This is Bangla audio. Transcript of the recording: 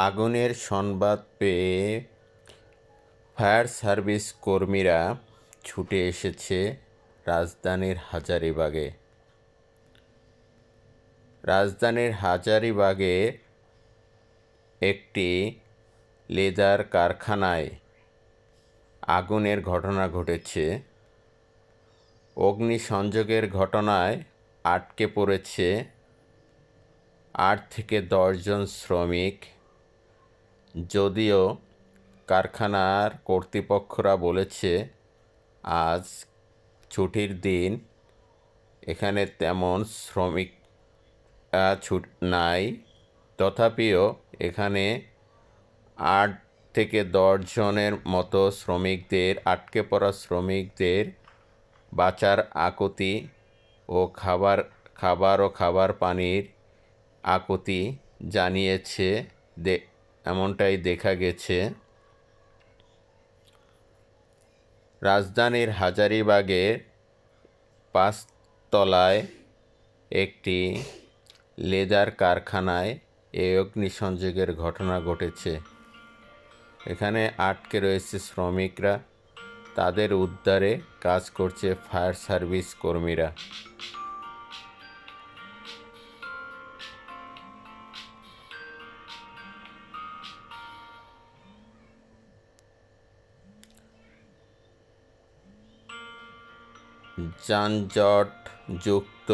আগুনের সংবাদ পেয়ে ফায়ার সার্ভিস কর্মীরা ছুটে এসেছে রাজধানীর হাজারীবাগে। রাজধানীর হাজারীবাগে একটি লেদার কারখানায় আগুনের ঘটনা ঘটেছে। অগ্নিসংযোগের ঘটনায় আটকে পড়েছে 8 থেকে 10 জন শ্রমিক। যদিও কারখানার কর্তৃপক্ষরা বলেছে আজ ছুটির দিন, এখানে তেমন শ্রমিক নাই। তথাপিও এখানে 8 থেকে 10 জনের মতো শ্রমিকদের, আটকে পড়া শ্রমিকদের বাঁচার আকুতি ও খাবার পানির আকুতি জানিয়েছে, এমনটাই দেখা গেছে। রাজধানীর হাজারীবাগের 5 তলায় একটি লেদার কারখানায় এই অগ্নিসংযোগের ঘটনা ঘটেছে। এখানে আটকে রয়েছে শ্রমিকরা, তাদের উদ্ধারে কাজ করছে ফায়ার সার্ভিস কর্মীরা। যানজটযুক্ত